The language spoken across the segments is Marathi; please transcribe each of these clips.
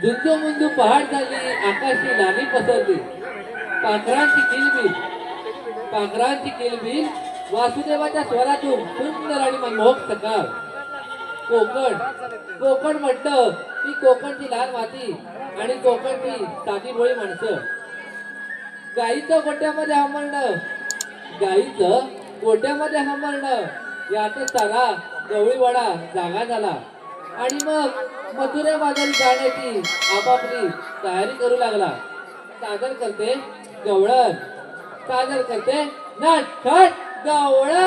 दुंदू मुंदू पहाट झाली, आकाशी लाली पसरली. पाखरांची किलबिल, पाखरांची किलबिल वासुदेवाच्या स्वरातून सुंदर आणि मनमोहक सकाळ. कोकण, कोकण म्हटलं की कोकणची लाल माती आणि कोकणची साधी भोळी माणसं. गाईचं गोट्यामध्ये हमरणं, गाईचं गोट्यामध्ये हमरणं यात सारा गवळीवाडा जागा झाला. आणि मग मथुरे बाजारी जाण्याची आपापली तयारी करू लागला. सादर करते गवळण, सादर करते नटखट गवळण.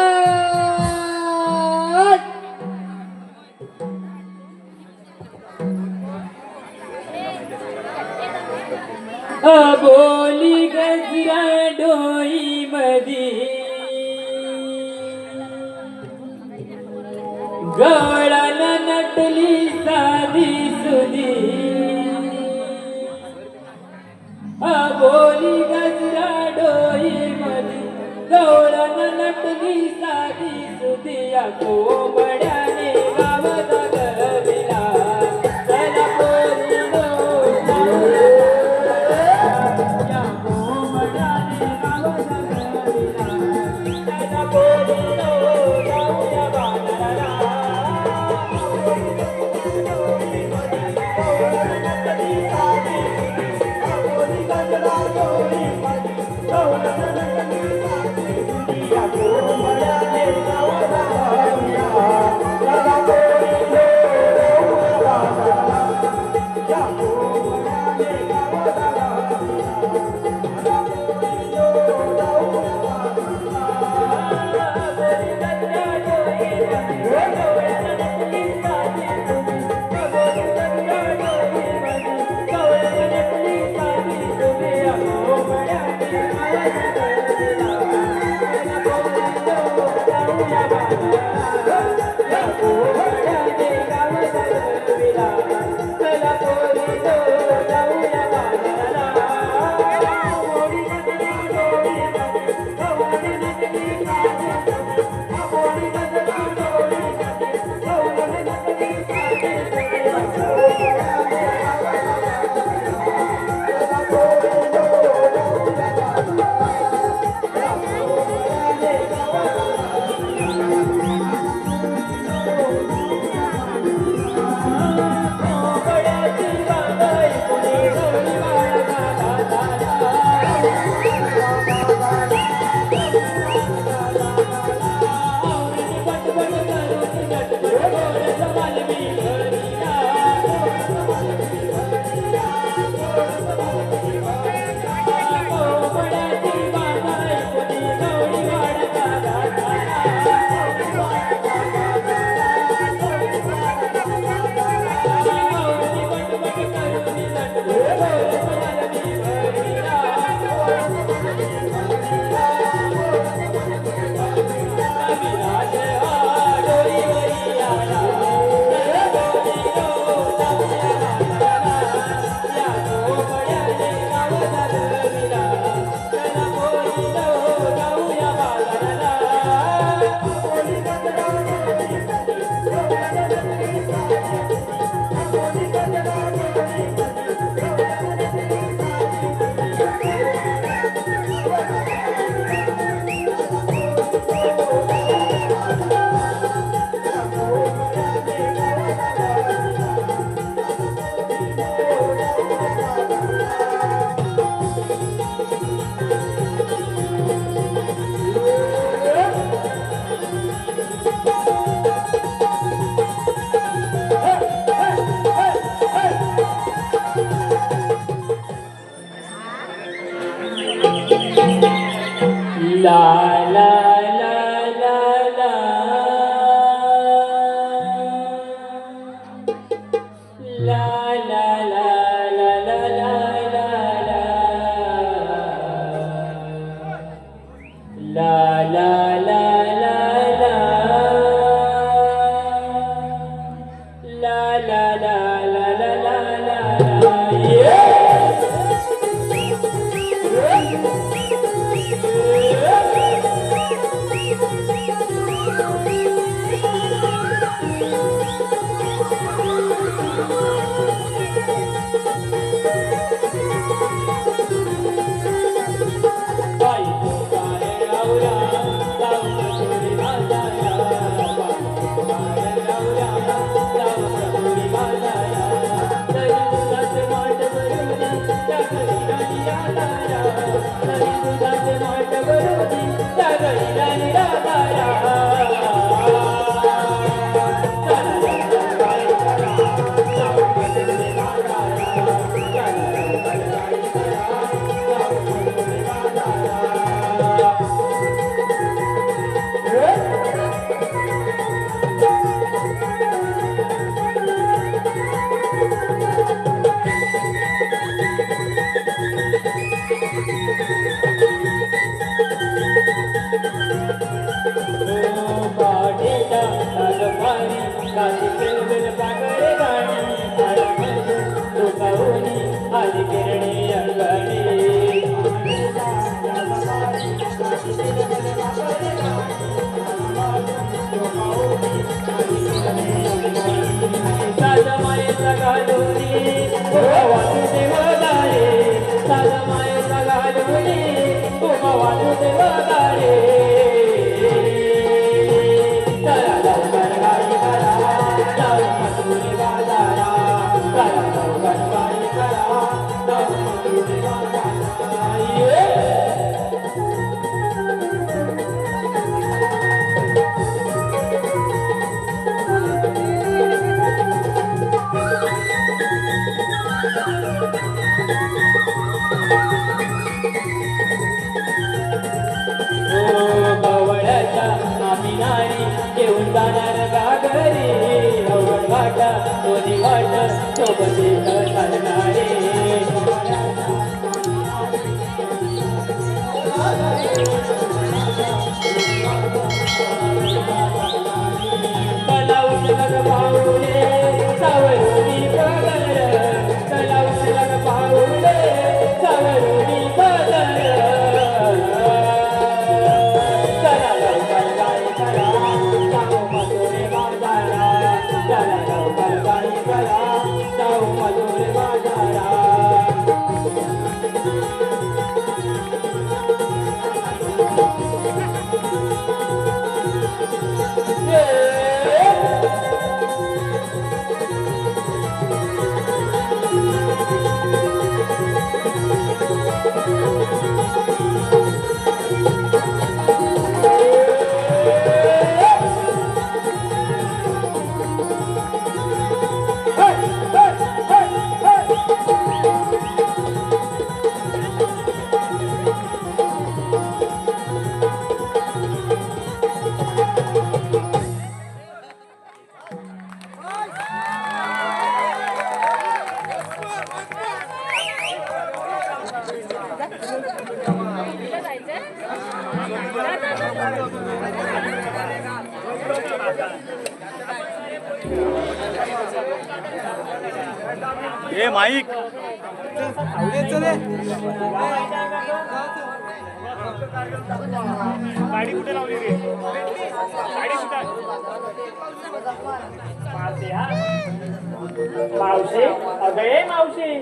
बोली गजरा डोई मधी गवळण नटली साधी सुधी. बोली गजरा डोई मधी गवळण नटली साधी सुधी. कोंबड्याने गावात गरविला चला पोरीनो la la la la la la la la la la la la la गवळ्याच्या आम्ही नाणी घेऊन जाणार गागरी अवघड वाटा दोन्ही वाट सोबती चालणारे तलाव शिलग पाऊले सावरुणी बदल तलाव शिलग पाऊले सावरुणी बदल चला लवकर गाई करा जाऊ मधुरे बाजारा चला लवकर गाई करा जाऊ मधुरे बाजारा ए माईक गाडी कुठे लावली रे गाडी कुठे मावशी अगये मावशी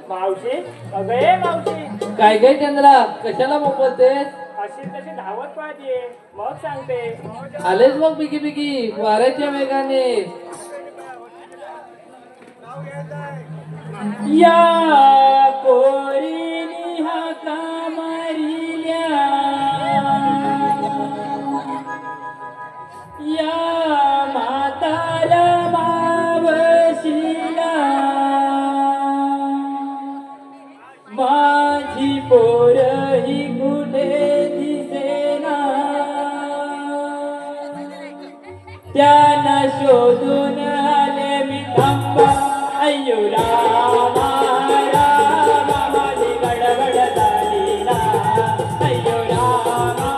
मावशी अगये मावशी काय काय चंद्रा कशाला मोकलतेस अशी तशी धावत पाहतीये मग सांगते आलेच मग बिगी बिगी वाऱ्याच्या वेगाने या पोरीनी हाका मारिल्या या म्हातारा मावशीला माझी पोरही कुठे दिसेना त्यांना शोधून आले मी थांबा अय्यो रामा रामा माझी गडबड झाली ना अय्यो रामा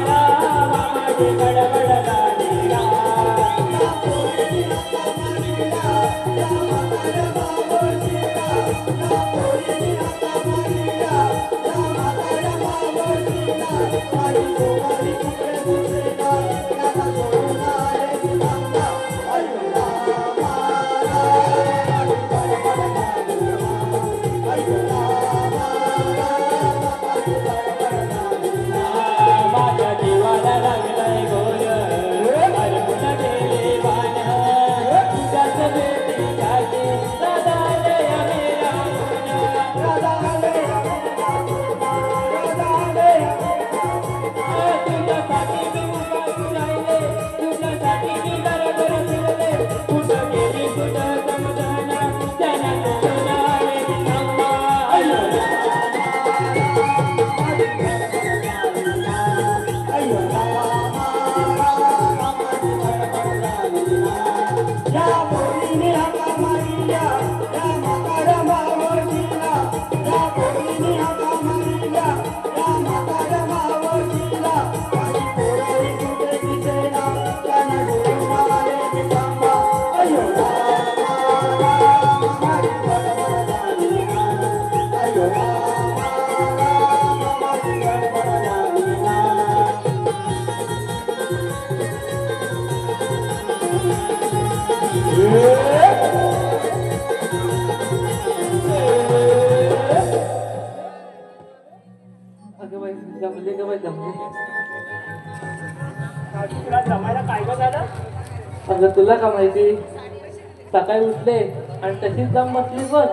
रामा माझी गडबड झाली ना माझ्या जीवाला लागलाय गोर अर्पण केले बाण तुझ्याच भेटीसाठी सदालय मेरा तुझ्यासाठी मी उपास राहिले तुझ्यासाठी मी बरोबर फिरले कुठं गेली कुठं समजना त्यांना कुठं आले थांबा अगं बाई जमले ग बाई जमले तुला जमायला काय गं झालं अगं तुला का माहिती सकाळी उठले आणि तशीच दम बसली बघ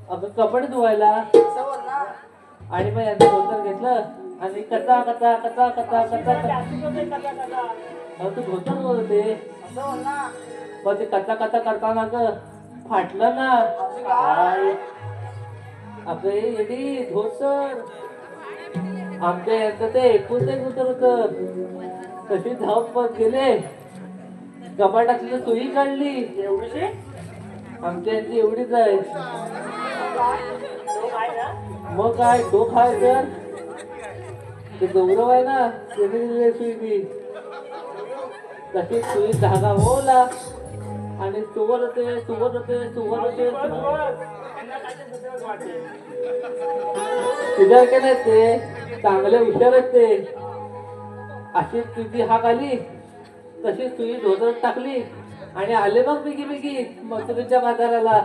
अगं कपडे धुवायला. आणि मग यांचं धोतर घेतलं आणि कचा कचा कचा कचा कचा कचा. अगं तू धोतर बोलते पण ते कचा कचा करताना ग फाटलं ना. काय? अगं हे येडी धोतर आमच्या यांचं ते एकूण एक धोतर होत. तशी धावपत गेले कपाटातली सुई काढली एवढीशी आमच्या यांची एवढीच आहे. तो काय ना मग काय डोक आहे तर ते गौरव आहे ना त्याने दिलेली सुई ती तशी सुई धागा ओला आणि सुवर होते सुवर होते सुवर होते. तुझ्या काय नाही ते चांगले हुशार आहेत ते. अशी तुझी हाक आली तशी सुई धोतर टाकली आणि आले मग बिगी बिगी मथुरेच्या बाजाराला.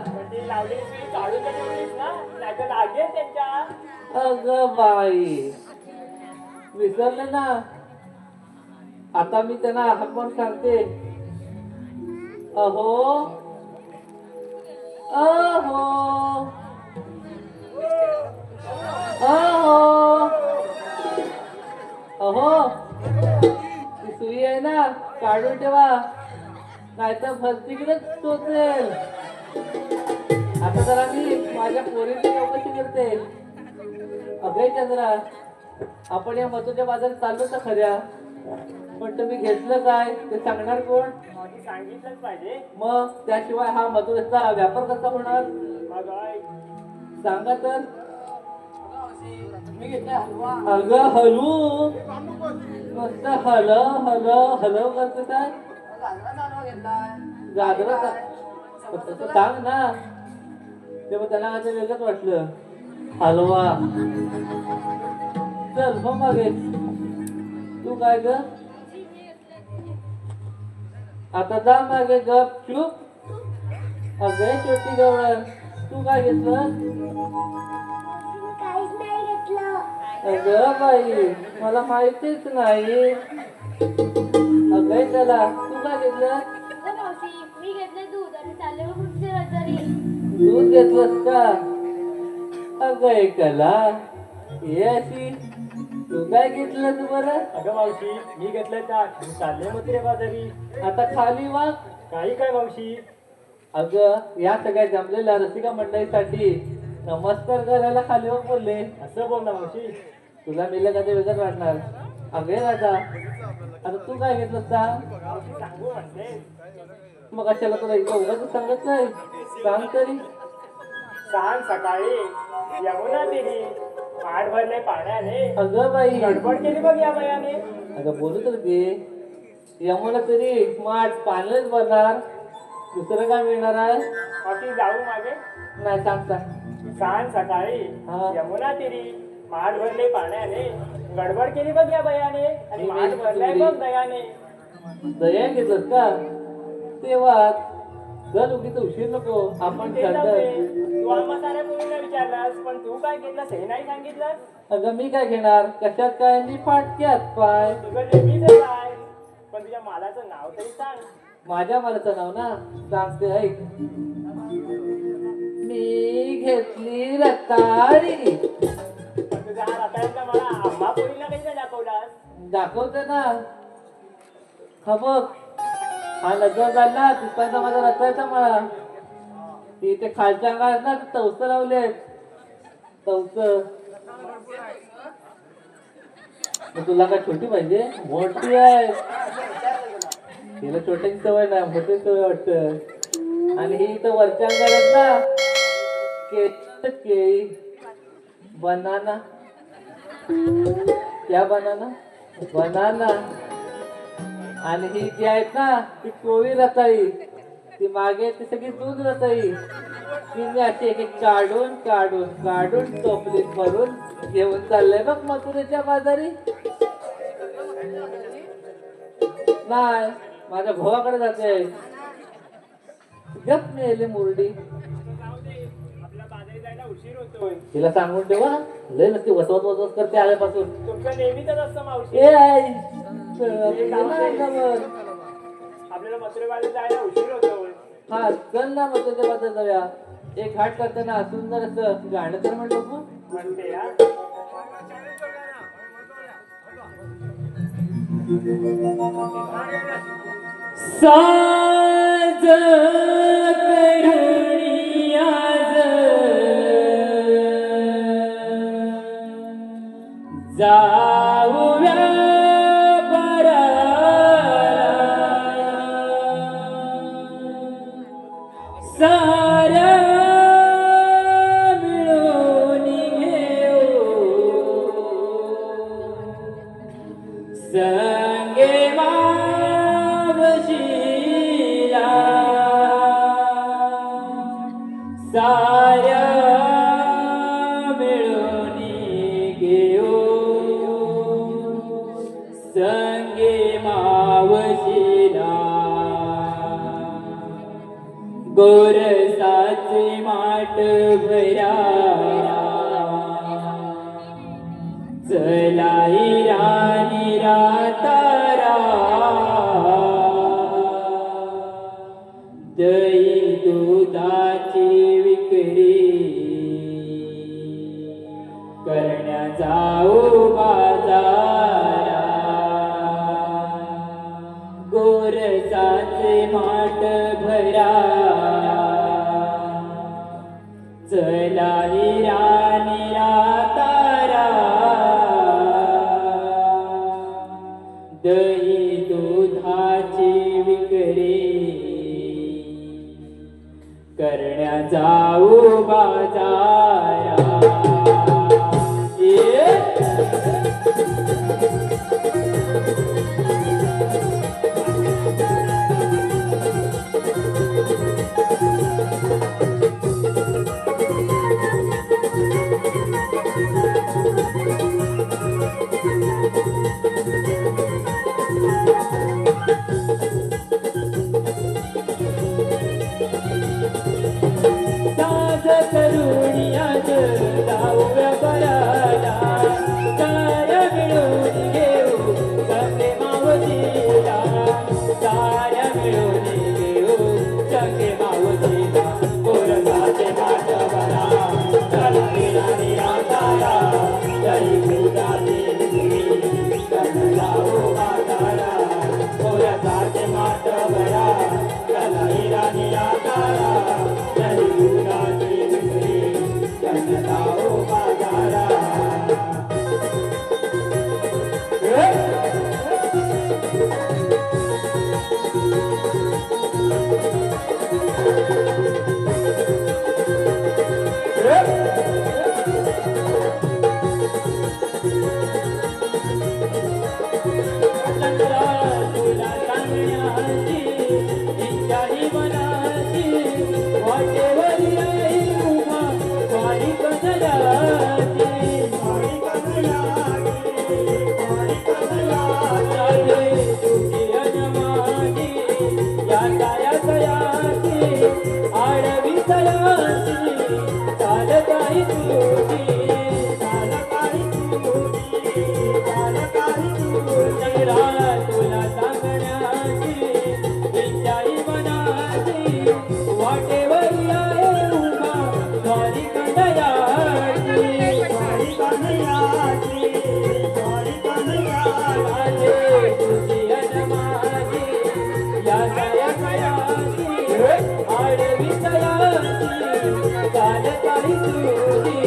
अगं बाई विसरले ना. आता मी त्यांना हाकून सांगते अहो अहो अहो अहो ती सुई आहे ना काढून ठेवा नाहीतर फलतीकडेच टोचेल. आता जरा मी माझ्या पोरीची चौकशी करते. अभय चंद्रा आपण या मथुरेच्या बाजारात चाललो तर खऱ्या पण तुम्ही घेतलं काय ते सांगणार कोण? सांगितलंच पाहिजे. मग त्याशिवाय हा मथुरेचा व्यापार कसा होणार? सांगा तर. अगं हलू मस्त हल हल हलव करते काय गाजरा तसं सांग ना. ते मग त्यांना काय वेगळंच वाटलं. हलवा चल मग मागे तू काय ग आता जा मागे गप चूप. अगं छोटी गवळण तू काय घेतलं? अगं बाई मला माहितीच नाही. अगं त्याला तू काय घेतलं? मी घेतले दूध आणि चालले मग पुढच्या रविवारी. दूध घेतलंस का? अगं कला ये अशी तू काय घेतलं तू बरं? अगं मावशी मी घेतलंय का चालले मग ते बाजारी. आता खाली वाग. काही काय मावशी? अगं या सगळ्या जमलेल्या रसिका मंडळीसाठी नमस्कार करायला खाली वाग बोलले. असं बोल ना मावशी. तुला मेलं का ते वेगळंच वाटणार. अगे राजा आता तू काय घेतलं सांग? मावशी सांगू म्हणते. मग कशाला तुला इथं उगाच सांगत नाही सांग तरी. सांग सकाळी यमुना देवी पाठ भरले पाण्याने अगं बाई गडबड केली बघ या बायाने. अगं बोलू तर दे. यमुना तरी माठ पाण्याच भरणार दुसरं काय मिळणार आहे? मावशी जाऊ मागे. नाही सांग सांग. सांग सकाळी हा. यमुना तिरी माठ भरले पाण्याने गडबड केली बघ या बायाने आणि माठ भरलाय बघ दयाने. दया घेतलंस का? तेव्हा जर उगीच उशीर नको आपण ते जाऊ दे. ठरलं. तू आम्हा साऱ्या मुलींना विचारलास पण तू काय घेतलंस हे नाही सांगितलंस. अगं मी काय घेणार कशात काय मी फाटक्यात पाय. तुझं नेहमीच आहे पण तुझ्या मालाचं नाव तरी सांग. माझ्या मनाचं नाव ना सांगते ऐक. मी घेतली रताळी. पण तुझा हा रताळ्यातला मला आम्हा पोरींना कधी नाही दाखवलास. दाखवते ना. हा बघ हा नजर झाला तिथपर्यंत माझा रताळ्याचा मला ती ते खालच्या अंगात ना तवस लावले तवस. तुला काय छोटी पाहिजे? मोठी आहे. तिला छोट्याची सवय नाही मोठी सवय वाटत. आणि ही तर वरच्या अंगात ना केळी बनाना क्या बनाना बनाना. आणि ही जी आहेत ना ती कोळी रताळी ती मागे ती सगळी दूध रताळी. ती मी अशी एक एक काढून काढून काढून टोपलीत भरून घेऊन चाललंय बघ मथुरेच्या बाजारी. नाही माझ्या भावाकडे जाते. गप मेले मुरडी. आपल्या बाजारी जायला उशीर होतोय. तिला सांगून ठेवा लय नसती वसवत वसवत करते आल्यापासून. तुमचं नेहमीच असतं मावशी. ए आई आपल्याला मथुरे बाजारी जायला उशीर होतोय. हा चल ना मग त्याच्या बद्दल जाऊया. एक घाट करताना सुंदर असं गाणं तर म्हणतो तू. म्हणते या साज करुणी आज जाऊया साऱ्या मिळून घेऊ संगे मावशीला साऱ्या मिळून घेऊ संगे मावशीला गोरसाचे माठ भरा चलाई राणी रातारा दही दुधाची विक्री करण्या जाऊ बाजारा गोरसाचे माठ भरा चलाई राणी रातारा दही दुधाची विक्री करण्या जाऊ बाजारा. साज करुणी आज जाऊया बराला साऱ्या मिळून घेऊ संगे मावशीला साऱ्या मिळून घेऊ संगे मावशीला गोरसाचे माठ भरा चलाई राणी रातारा दही दुधाची विक्री करण्या जाऊ बाजारा गोरसाचे माठ भरा चलाई राणी रातारा दही दुधाची विक्री करण्या जाऊ बाजारा. तुला सांगण्याची इच्छाही मनाची वाटेवरी आई उभा वारी कदलाची तुझी अनमानी या काया तयाची आडवी तयाची चाल काही तुझी तुला सांगण्याची इच्छाही मनाची वाटेवरी आहे उभा वारी कदलाची तुझी अनमानी या काया तयाची आडवी तयाची चाल काही तुझी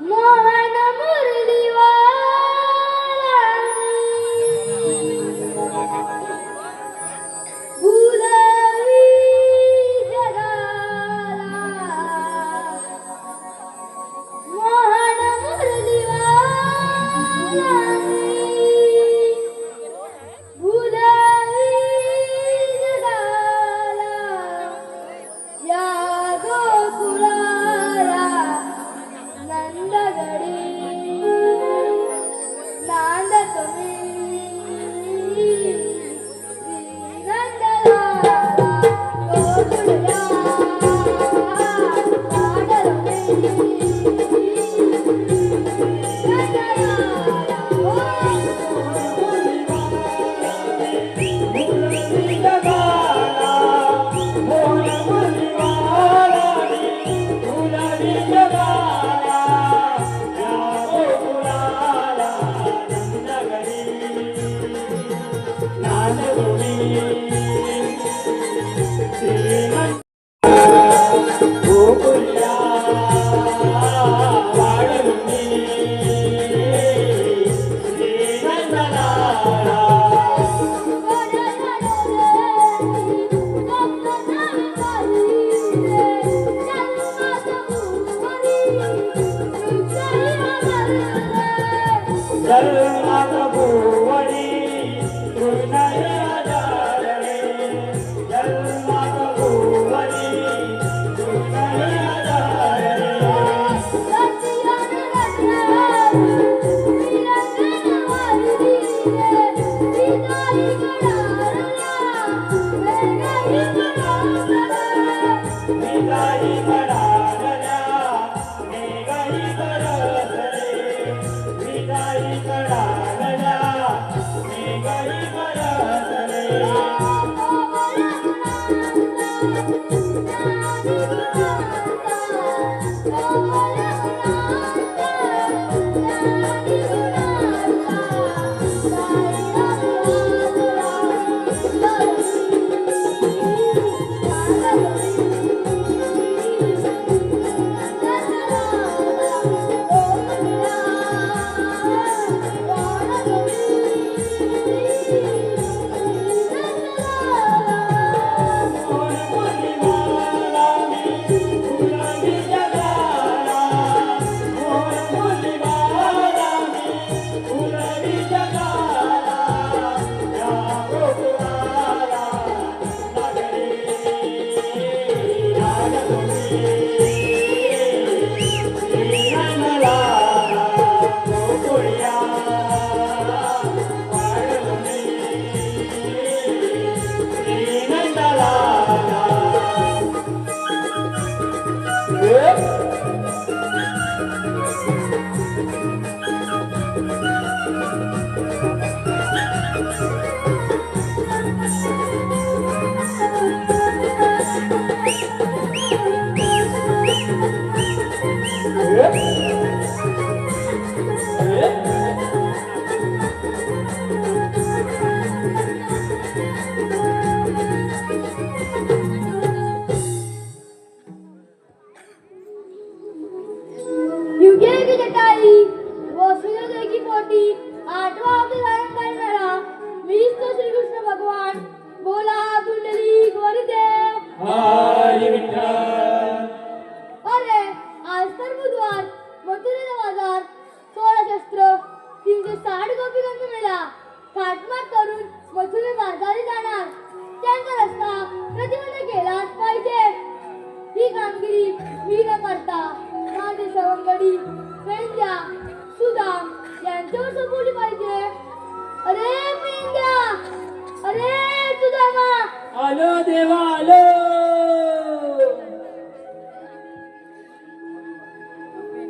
मोहन मुरलीवाला गुलाबी जगाला मोहन मुरलीवाला गुलाबी जगाला या गोकुळाला नंदगडी नांद तुम्ही नंदलाला गोकुळया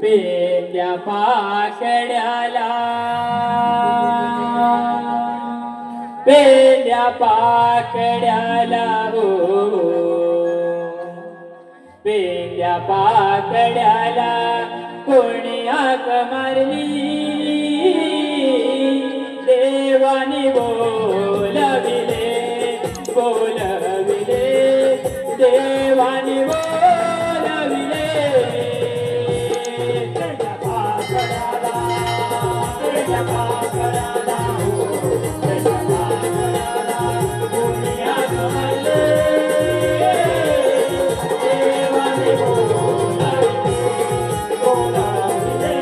पेल्या पाकड्याला पेल्या पाकड्याला हो पेल्या पाकड्याला कोणी हाक मारली देवानी बोलविले बोलविले देवानी बोलविले त्याच्या पाकळाला त्याच्या पाकळाला त्याच्या पाकळाला कोणी हाक मारले देवानी बोलविले बोलविले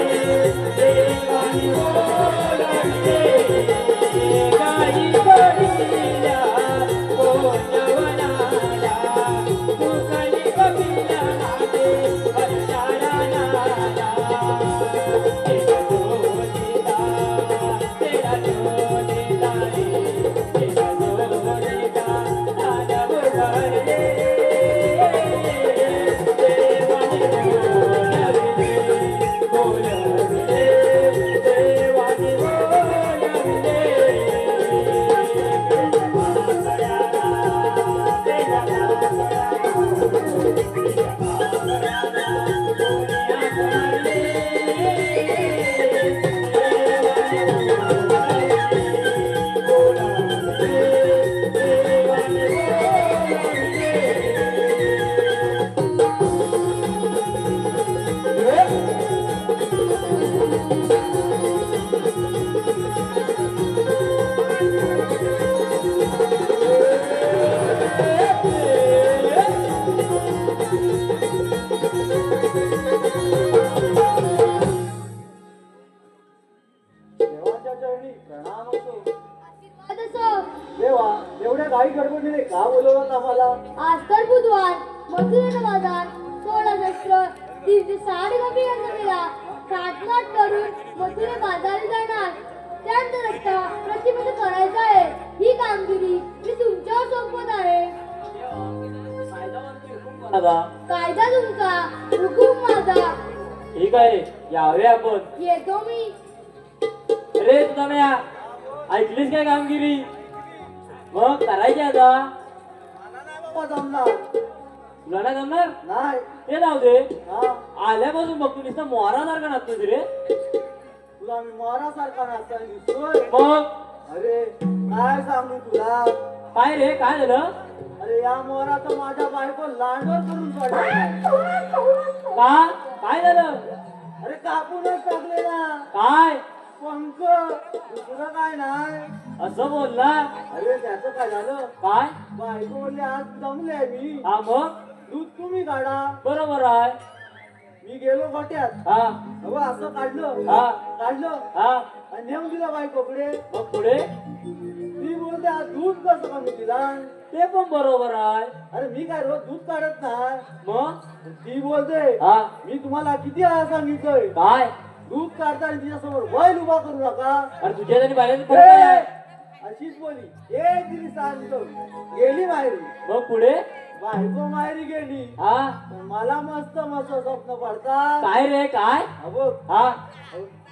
देवानी बोलविले गाई बळीला कोणवनाला तुकली कपिला नागे हरिचारणाला तेरा जोडीला तेरा जोडीला रे तेरा जोडीला दानव भरले देवानी बोलविले बोलविले देवानी बोलविले देवाच्या चरणी प्रणाम असो. आशीर्वाद असो. देवा एवढ्या घाई गडबडीने का बोलवलं आम्हाला? आज तर बुधवार मथुरेचा बाजार 16 शस्त्र 360 कमी गणपतीला साठनाट करून मथुरे बाजारी जाणार. त्यानंतर रस्ता प्रतिबंध करायचा आहे. ही कामगिरी मी तुमच्यावर सोपवत आहे. दादा कायदा तुमचा हुकूम माझा. ठीक आहे यावे आपण. येतो मी. रे तुझा म्या ऐकलीस काय कामगिरी? मग करायची आता. का जमणार? तुला नाही जमणार नाही. ते जाऊ दे. हा आल्यापासून बघ तू नुसतं मोहरा सारखा नाचतोस रे. तुला मी मोरासारखा नाचताना दिसतोय. मग अरे काय सांगू तुला? काय रे काय झालं? अरे या मोराचं माझ्या बायको लांडवर करून सोडला. का काय झालं? अरे कापूनच टाकलेला काय पंख, दुसरं काय नाही. असं बोलला? अरे त्याचं काय झालं? काय बायको बोलली आज जमले मी, हा मग दूध तुम्ही काढा. बरोबर आहे. मी गेलो गोट्यात. हा अगं असं काढलं हा. काढलं हा आणि नेऊन दिलं बायकोकडे. मग पुढे ती बोलते आज दूध कसं कमी दिला? ते पण बरोबर आहे. अरे मी काय रोज दूध काढत नाही. मग ती बोलते हा मी तुम्हाला किती वेळा सांगितलंय काय दूध काढताना तिच्यासमोर बैल उभा करू नका. अरे तुझ्या आणि बाहेर फरक काय आहे? अशीच बोली एक दिली सांगतो. गेली माहेरी. मग पुढे बायको माहेरी गेली. हा पण मला मस्त मस्त स्वप्न पडतात. काय रे काय अगो हा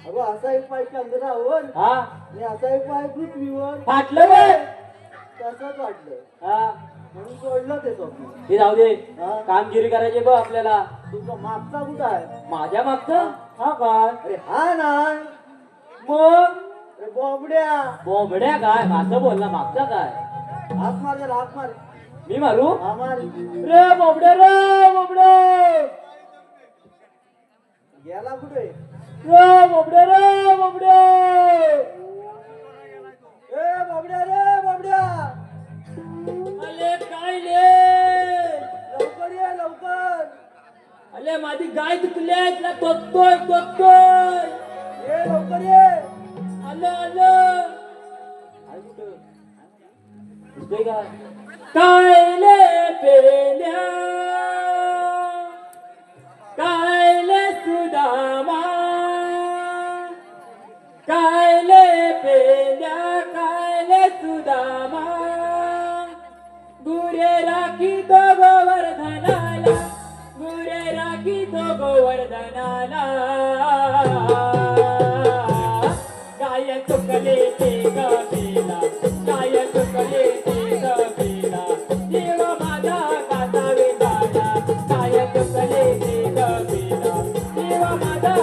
अगो असा एक पाय चंद्रावर हा आणि असा एक पाय पृथ्वीवर. फाटलं रे. तसंच वाटलं हा म्हणून सोडलं ते स्वप्न. हे जाऊ दे. हा. कामगिरी करायची बघ आपल्याला. तुझा मागचा कुठं आहे? माझ्या मागचं हा काय अरे हा नाही. मग अरे बोबड्या बोबड्या काय असं बोलला मागचा काय? हात मार जरा, हात मार. मी मारू हा मार. रे बोबड्या रे बोबड्या गेला कुठे? रे बोबड्या रे बोबड्या ए बोबड्या रे बोबड्या अले काय ले लवकर ये लवकर. अले माझी गाय चुकल्या तिला तोडतोय तोडतोय. ये लवकर ये. आलं आलं काय कुठं दिसतंय काय? काय ले पेल्या काय ले सुदामा काय ले पेल्या काय ले सुदामा गुरे राखी तो गोवर्धनाला गुरे राखी तो गोवर्धनाला गाय चुकले ते गबेला गाय चुकले ते गबेला देव माझा काता वेदाला गाय चुकले ते गबेला देव माझा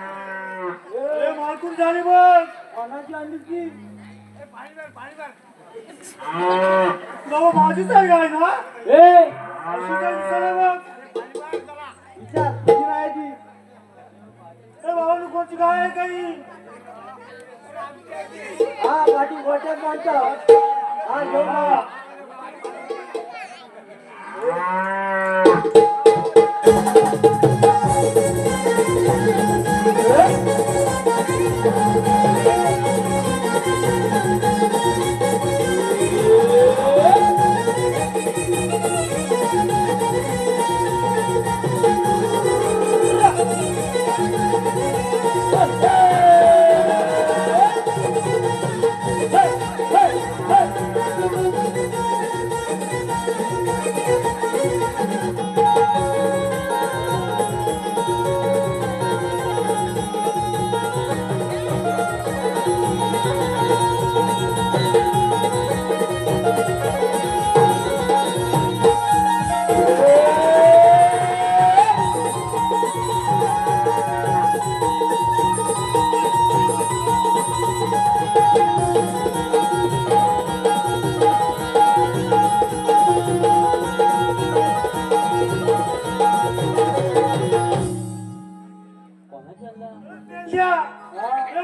ए मालकून झाली बघ पानाची आणली की बाबा माझीच आहे काय ना ए अशी काय दिसायला बघ विचार किती नाही ती ए बाबा तू कोणची काय आहे काही हा पाठी गोट्यात माणसा हा घेऊन जा.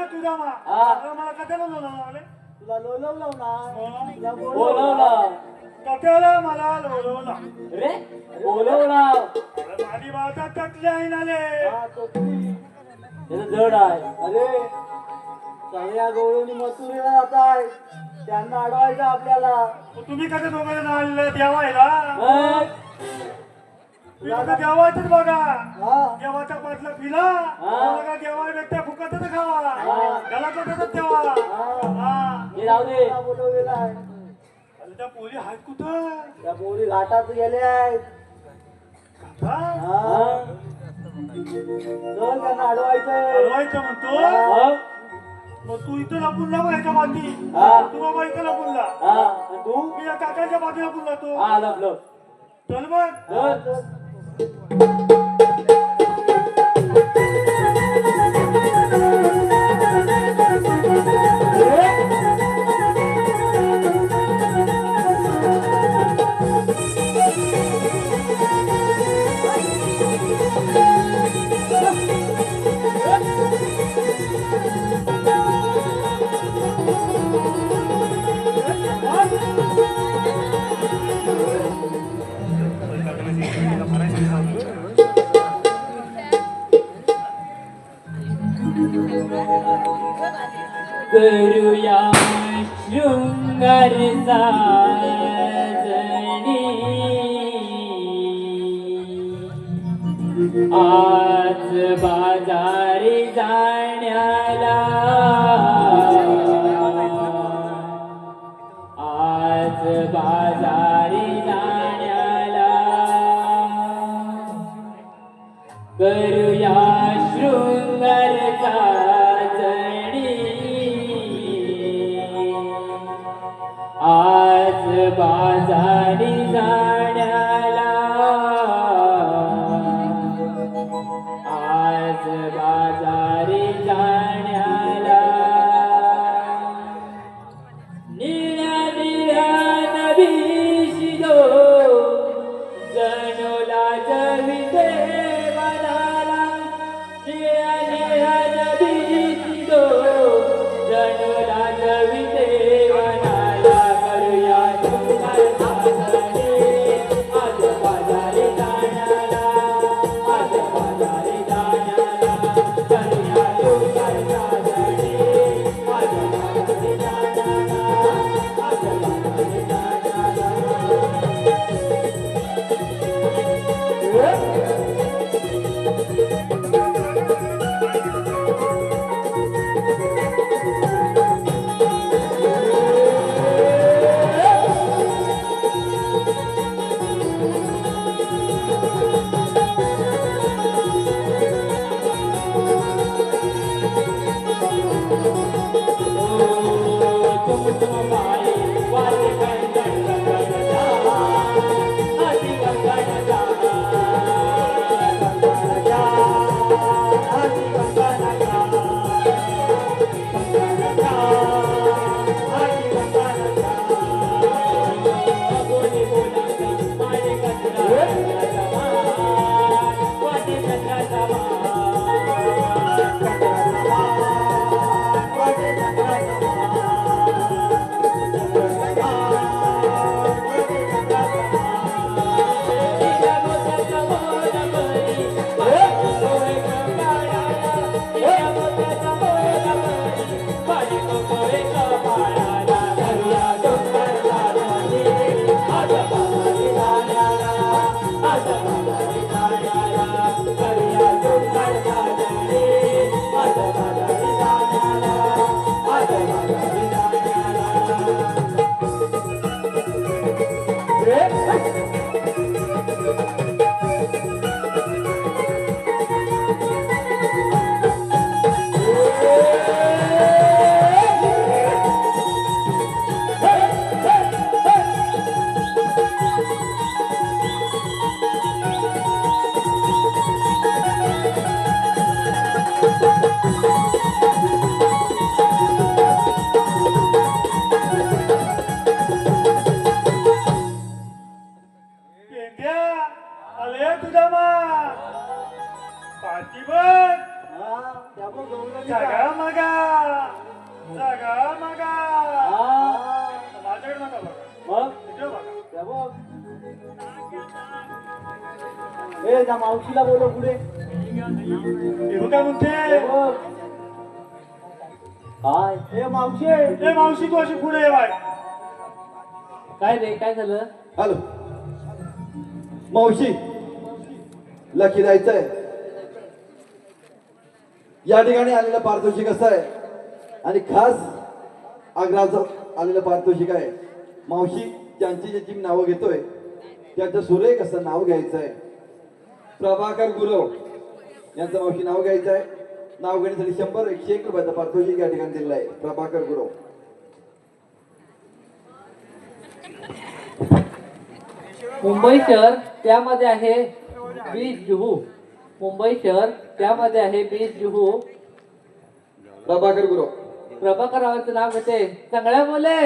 तुझा मला कथेला बोलवलं तुला लोलवलं ना तुला बोलवलं कथेला मला बोलवला रे बोलवलं माझी बाता तकली आहे ना ले हा टोपली त्याचं जड आहे अरे सगळ्या गवळणी मथुरेला जात आहे त्यांना अडवायचं आपल्याला तुम्ही कधी दोघं आणलं देवायला मग तुम्ही आता देवायचंच बघा हा देवाचा पाठला पिला बघा देवा व्यक्ती फुकतच खावा त्याला कटतच ठेवा हा हे राहू दे तुला बोलवलेलं आहे अरे त्या पोरी आहेत कुठं त्या पोरी घाटात गेले आहेत हा? हा चल त्यांना अडवायचं हलवायचं म्हणतो मग मग तू इथं लपून जा ह्याच्या माती हा. तू बाबा इथं लपून जा हा आणि तू मी या काकाच्या बाजूला लपून जातो हा लपलो चल मग चल करूया शृंगार साजणी आज बाजारी जाण्याला आज बाजारी जाण्याला करूया शृंगार साजणी आज बाजारी जाण्याला आज बाजारी जाण्याला निळ्या निळ्या नभीशिलो जणूला जविते वनाला निळ्या निळ्या नभीशिलो जणूला जविते वनाला करूया शृंगार साजणी आज बाजारी जाण्याला आज बाजारी जाण्याला करूया शृंगार साजणी आज बाजारी जाण्याला आज बाजारी जाण्याला पेंड्या आले तुझा मा पाठी बघ हा त्यामुळे गौरव जागा मगा जागा मगा हा माझ्याकडे नका बघा मग इकडे बघा त्यामुळे ए त्या मावशीला बोलव पुढे हे काय म्हणते त्यामुळे काय ए मावशी ए मावशी तू अशी पुढे ये बाय काय रे काय झालं? हॅलो मावशी लकी जायचंय या ठिकाणी आलेलं पारितोषिक असं आहे आणि खास आग्राचं आलेलं पारितोषिक आहे मावशी ज्यांची ज्यांची मी नावं घेतोय त्यांचं सुरेख असं नाव घ्यायचं आहे प्रभाकर गुरव यांचं मावशी नाव घ्यायचं आहे नाव घेण्यासाठी 100-101 रुपयाचं पारितोषिक या ठिकाणी दिलेलं आहे प्रभाकर गुरव मुंबई शहर त्यामध्ये आहे 20 जुहू. मुंबई शहर त्यामध्ये आहे 20 जुहू. प्रभाकर गुरव प्रभाकर रावांचं नाव घेते. चांगल्या बोले.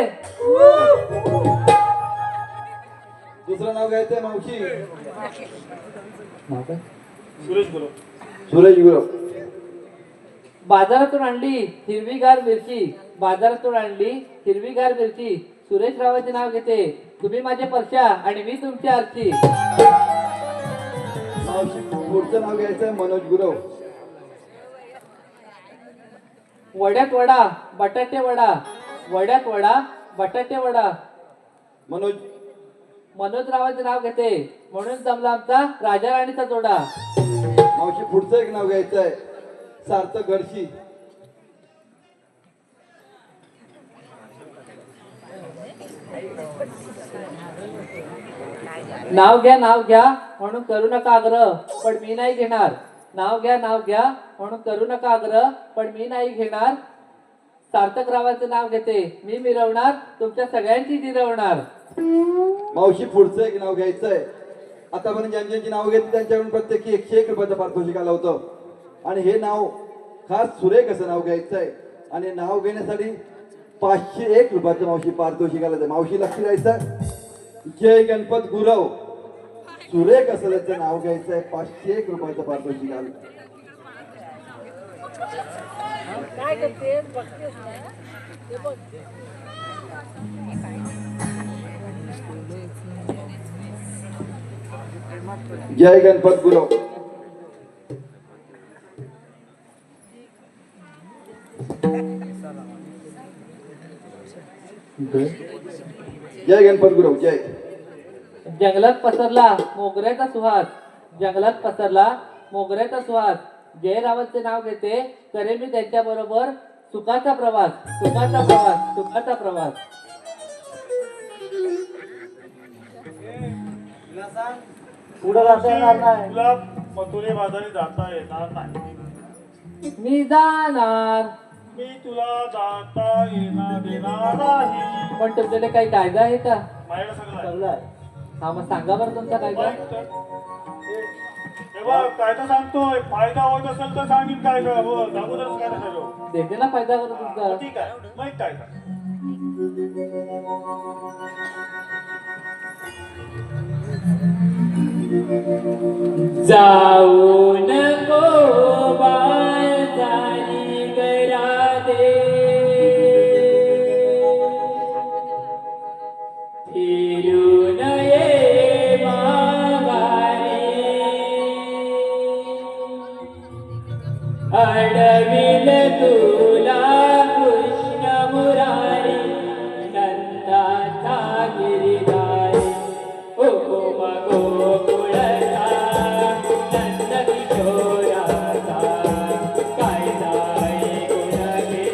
दुसरं नाव घ्यायचंय मावशी सुरेश गुरु सुरेश गुरव बाजारातून आणली हिरवीगार मिरची. बाजारातून आणली हिरवीगार मिरची. सुरेश रावांचे नाव घेते. तुम्ही माझे परशा आणि मी तुमची आरची. मावशी पुढचं नाव घ्यायचंय मनोज गुरव वड्यात वडा बटाटे वडा, वड्यात वडा बटाटे वडा. मनोज मनोजरावांचे नाव घेते म्हणून जमला आमचा राजा राणीचा जोडा. मावशी पुढचं एक नाव घ्यायचं आहे सार्थक गडशी. नाव घ्या म्हणून करू नका आग्रह पण मी नाही घेणार. नाव घ्या म्हणून करू नका आग्रह पण मी नाही घेणार. सार्थकरावांचं नाव घेते मी मिरवणार तुमच्या सगळ्यांची जिरवणार. मावशी पुढचं एक नाव घ्यायचं आहे. आतापर्यंत ज्यांची नाव घेतली त्यांच्याकडून प्रत्येकी 101 रुपयाचं पारितोषिक आलं होतं. आणि हे नाव खास सुरेख असं नाव घ्यायचं आहे. आणि नाव घेण्यासाठी 501 रुपयाचं मावशी पारितोषिक आलं. मावशी लक्ष द्यायचं. जय गणपत गुरव सुरेख असं त्याचं नाव घ्यायचं आहे. 501 रुपयाचं पारितोषिक आलं. जय गणपत गुरव. जय गणपत गुरव जय. जंगलात पसरला मोगऱ्याचा सुहास, जंगलात पसरला मोगऱ्याचा सुहास. जयरावांचे नाव घेते करे मी त्यांच्या बरोबर सुखाचा प्रवास, सुखाचा प्रवास, सुखाचा प्रवास. पुढे जाता येणार नाही. तुला मथुरे बाजारी जाता येणार नाही. मी जाणार मी तुला जाता येणार देणार नाही. पण तुमच्याकडे काही कायदा आहे का? माझ्याकडे सगळं आहे. चांगलं आहे. हा मग सांगा बरं तुमचा कायदा. हे बघ कायदा सांगतोय फायदा होत असेल तर सांगीन काय का अगोदरच काय नसेल. देते ना फायदा करू तुमचा. ठीक आहे मग काय का जाऊ नको बाळ झाली घरादे, फिरून ये माघारी, अडविल तुला कृष्ण मुरारी, नंदाचा गिरिधारी. ओ गोकुळचा नंद किशोराचा, कायदा ऐकून घे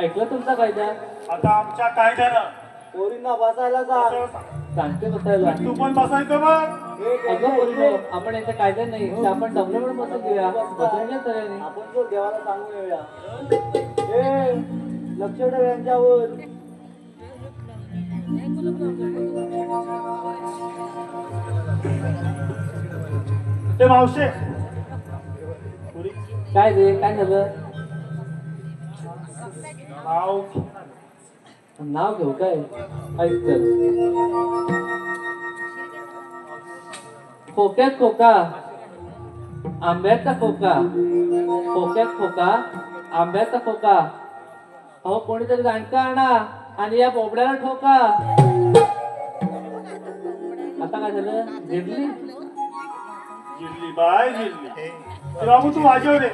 ऐकलं तुमचा कायदा? आता आमच्या कायद्यानं पोरींना बसायला सांग. सांगते बसायला. तू पण बसायचं बघ. अगं बोललो आपण यांच्या कायद्यात नाही तर आपण जमल्यावर बसून घेऊया. बसून घ्या सगळ्यांनी. आपण तो देवाला सांगून येऊया. ए, लक्ष ठेव यांच्यावर. ते मावशे पुरी काय रे काय झालं? नाव नाव घेऊ काय? ऐक तर. खोक्यात खोका आंब्याचा खोका, खोक्यात खोका आंब्याचा खोका. अहो कोणीतरी गाणका आणा आणि या बोबड्याला ठोका. आता काय झालं? जिरली? जिरली बाय जिरली. ते बाबू तू वाजव रे.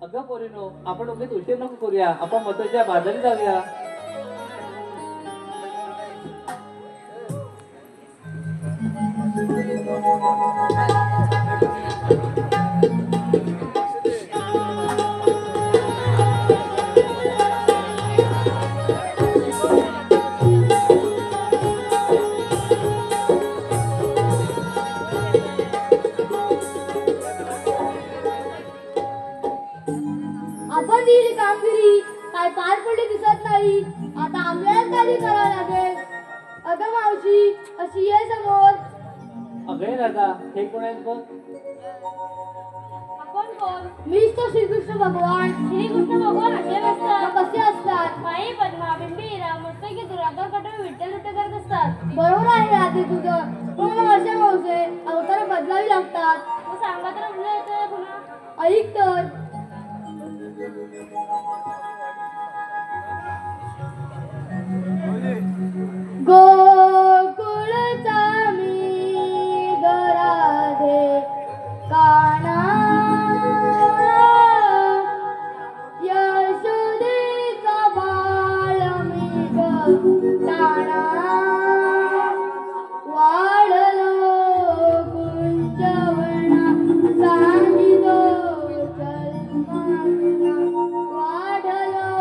अगं पोरीनो आपण उगीच उशीर नको करूया. आपण मथुरेच्या बाजारी जाऊया. आपण दिलेली कामगिरी काय पार पडली दिसत नाही. आता आपल्यालाच काही करावं लागेल. अगं मावशी अशी ये समोर. अगं दादा हे कोण आहेत बघ? आपण कोण? मीच तो श्रीकृष्ण भगवान. श्रीकृष्ण भगवान असे नसतात. कसे असतात? माई पद्मा बिंबीरा मस्तकी दुराकर कटोरी विठ्ठल विठ्ठल करत असतात. बरोबर आहे राधे तुझं. पण अशा मावसे अवतार बदलावी लागतात. मग सांगा तर पुन्हा ऐक तर. गोकुळचा मी गराधे काना यशोदेचा बाळ मी टाणा वाढलो कुंजवना सांगितो जन्माना वाढलो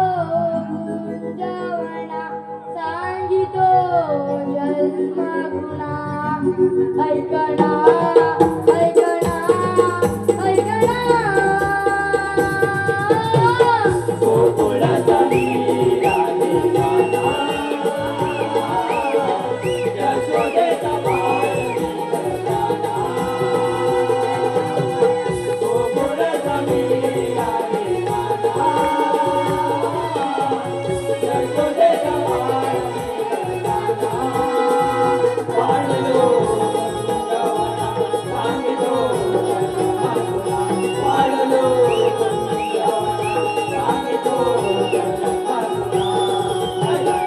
कुंजवना सांगितो जन्माना ऐकणा ऐकणा ऐकणा गोकुळाचा मीरा रे कान्हा, यशोदेचा बाळ मी कान्हा. गोकुळाचा मीरा रे कान्हा, यशोदेचा बाळ मी कान्हा. वाढलो कुंजवना सांगितो जन्माना, वाढलो कुंजवना सांगितो जन्माना.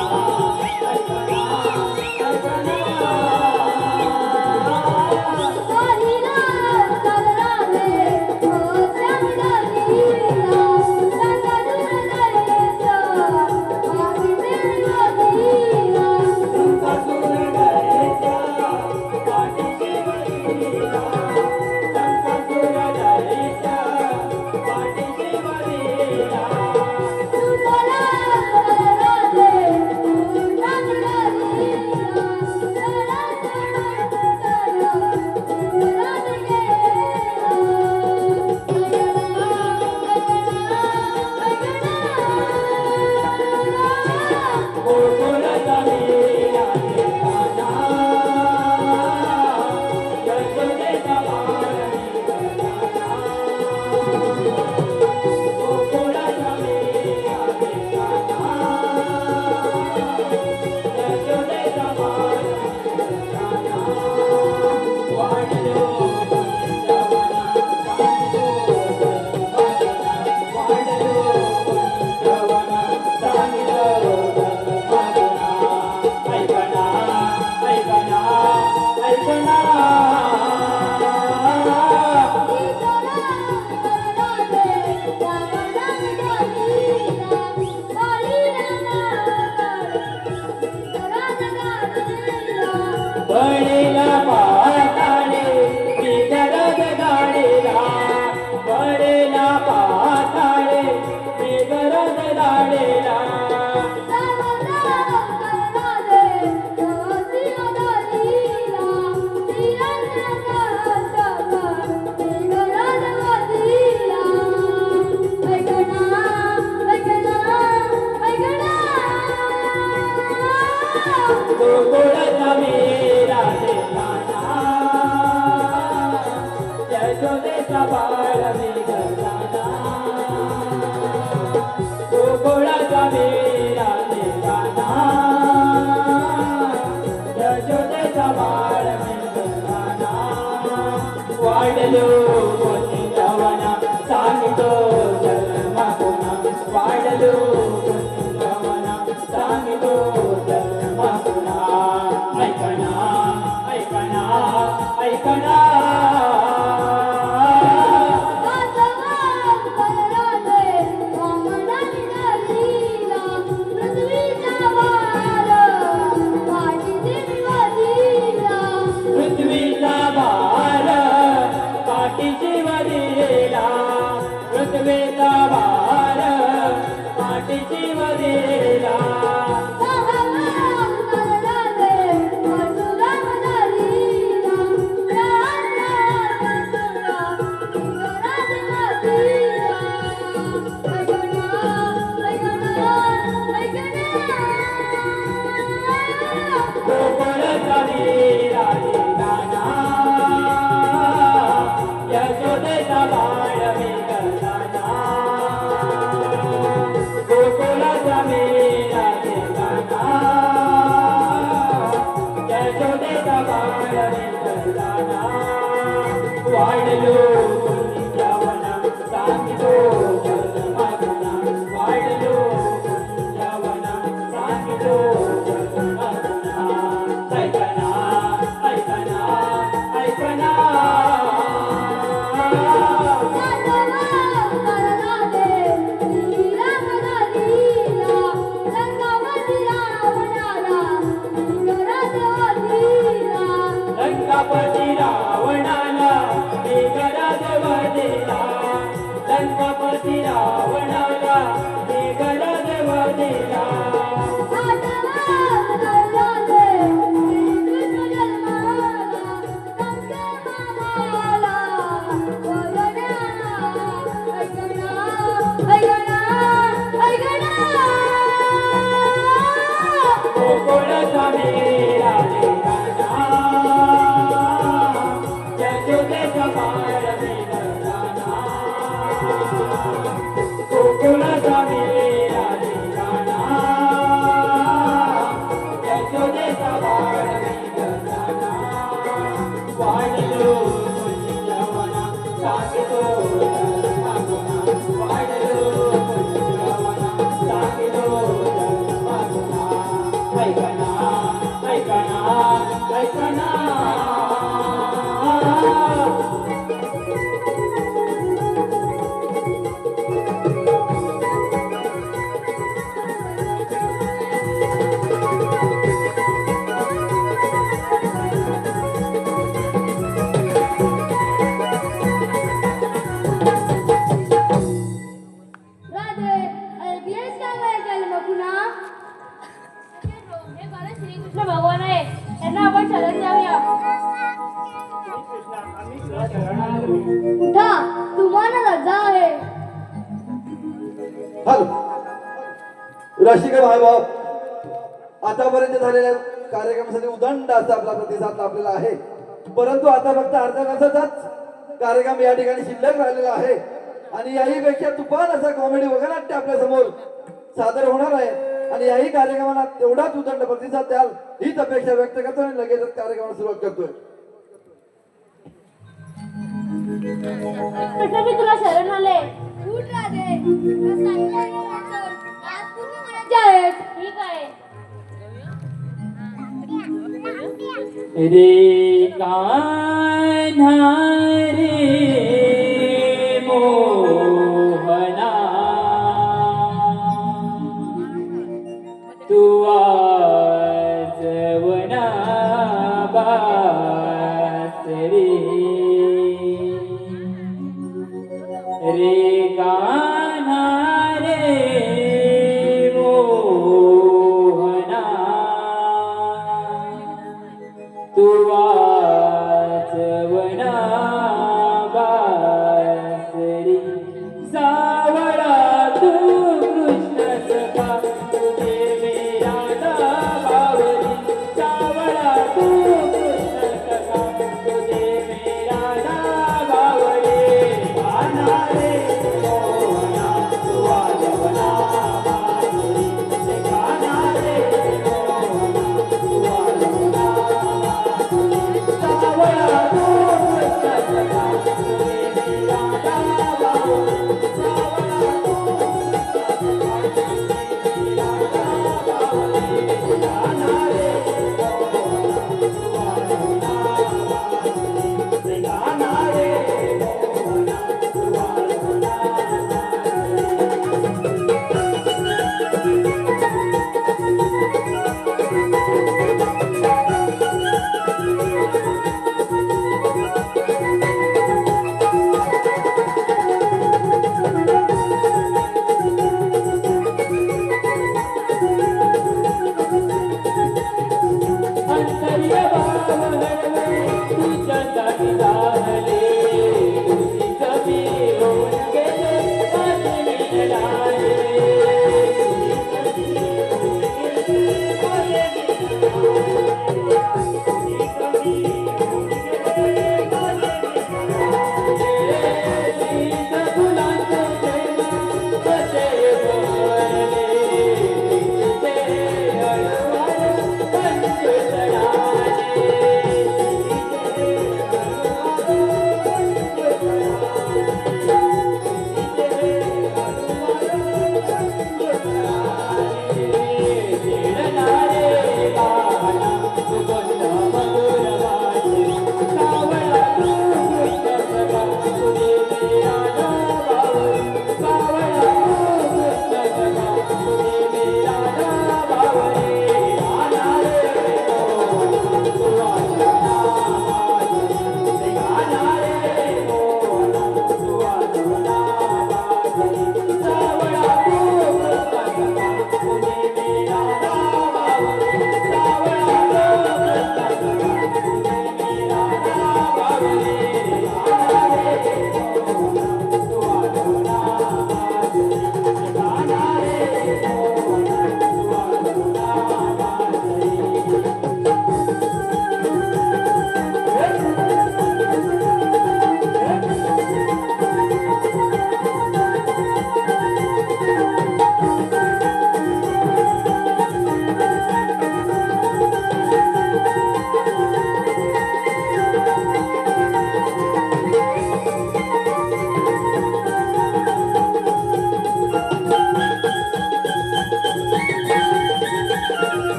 ऐकणा ऐकणा ऐकणा. साहिला चालला रे ओ चांदणीला सांगा दूर जायचं आम्ही प्रेमवतीला. संपासून डरेच्या पाठीशी बळीला, संपासून डरेच्या पाठीशी बळीला. तुझला चालला रे ओ चांदणीला चला चला रात गेला. गोकुळाचा मीरा रे कान्हा, यशोदेचा बाळ मी कान्हा. गोकुळाचा मीरा रे कान्हा, यशोदेचा बाळ मी कान्हा. वाढलो कुंजवना सांगितो जन्माना, वाढलो पडेला पाताळे मी गरज गाडीला पडेला पाताळे मी गरज गाडीला गोकुळाचा मेरा देवाना यशोदेचा बाळ मी गजाना गोकुळाचा मेरा देवाना यशोदेचा बाळ मी गजाना वाढलो वृंदावना सांगतो जन्म पुन्हा वाढलो वृंदावना सांगतो जन्म पुन्हा ऐकना ऐकना ऐकना पृथ्वीचा भार पाठीची वरिला पृथ्वीचा भार पाठीची वरिला गोकुळाचा वीरा देवाना यशोदेचा बाळ मी गजाना गोकुळाचा वीरा देवाना यशोदेचा बाळ मी गजाना वाढलो वृंदावना सांगतो जन्म पुन्हा वाढलो वृंदावना सांगतो जन्म पुन्हा ऐकना ऐकना ऐकना लंकापती रावणाला मेघराज वरदेला लंकापती रावणाला मेघराज वरदेला गोकुळाचा मेरा देवाना यशोदेचा बाळ मी गजाना गोकुळाचा मेरा देवाना यशोदेचा बाळ मी गजाना वाढलो वृंदावना सांगतो जन्म पुन्हा वाढलो वृंदावना सांगतो जन्म पुन्हा ऐकना ऐकना ऐकना श्रीकृष्ण भगवान आहे त्यांना आपण शरण जाऊया उठा तुम्हाला रजा आहे हॅलो रसिक भाईबाप आतापर्यंत झालेल्या कार्यक्रमासाठी उदंड असा आपला प्रतिसाद लाभलेला आहे परंतु आता फक्त अर्ध्या तासाचाच कार्यक्रम या ठिकाणी शिल्लक राहिलेला आहे आणि याहीपेक्षा तुफान असा कॉमेडी वगनाट्य आपल्या समोर सादर होणार आहे आणि याही कार्यक्रमाला तेवढाच उदंड प्रतिसाद द्याल हीच अपेक्षा व्यक्त करतोय आणि लगेचच कार्यक्रमाला सुरुवात करतोय कृष्ण मी तुला शरण आले उठ राधे आज पूर्ण करायचे आहेत ठीक आहे रे कान्हा रे मोहना तू आज वना बा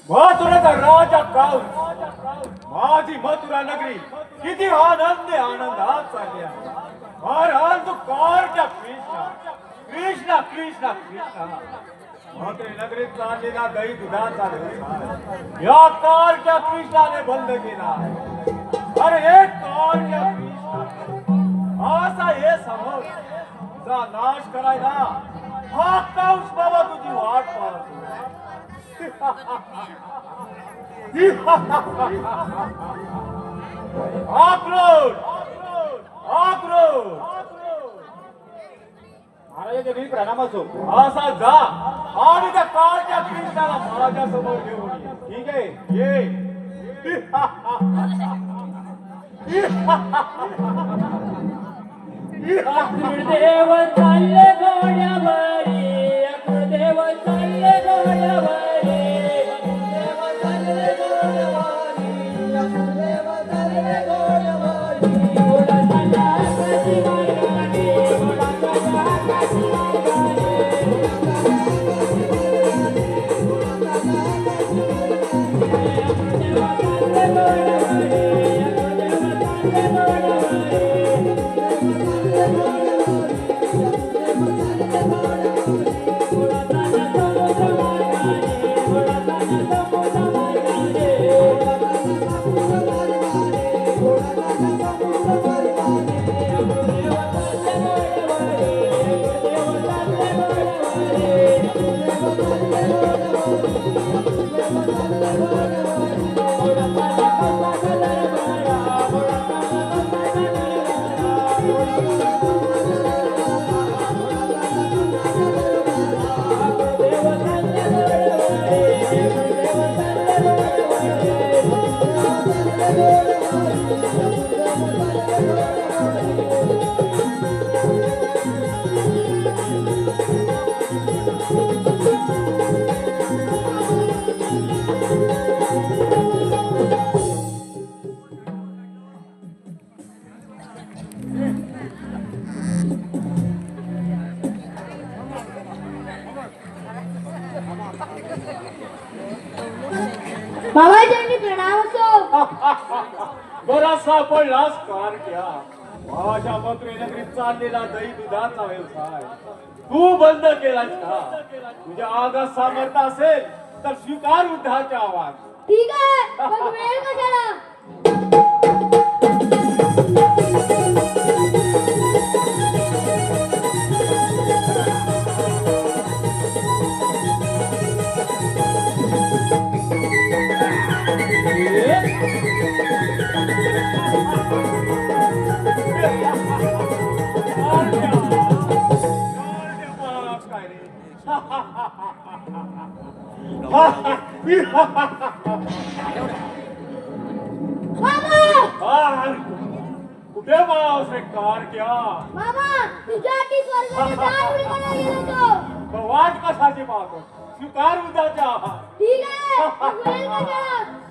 मथुरेचा राजा कंस माझी मथुरा नगरी किती आनंदात चालली आहे. महाराज तू कारच्या कृष्णा कृष्णा कृष्णा मथुरे नगरीत चाललेला दही दुधाचा व्यवसाय या कारच्या कृष्णाने बंद केला. अरे एक कारच्या कृष्णा असा हे समोर तुझा नाश करायला हा कंस बाबा तुझी वाट पाहतो. आक्रोश आक्रोश महाराजांच्या घरी प्रणाम असो असा जा आणि त्या काळच्या कृष्णाला माझ्या समोर घेऊन ये. ठीक आहे ये. देव चालले घोड्यावरी देव चालले घोड्यावरी देव चालले घोड्यावरी देव चालले घोड्यावरी घोडा चालला आकाशी मार्गाने घोडा चालला आकाशी मार्गाने देव चालले घोड्यावरी देव बाबाजी प्रणाम असो. बरा सापडलास कार क्या माझ्या मथुरे नगरीत चाललेला दही दुधाचा व्यवसाय तू बंद केलास का? तुझ्या आगात सामर्थ्य असेल तर स्वीकार उद्धाचा आवाज. ठीक आहे मग वेळ कशाला. कुठे मावस रे कार क्या मामा तुझ्यासाठी स्वर्गाने दार उघडायला गेलो होतो. वाट कशाची पाहतो स्वीकार उद्याचा आवाज. ठीक आहे मग वेळ कशाला.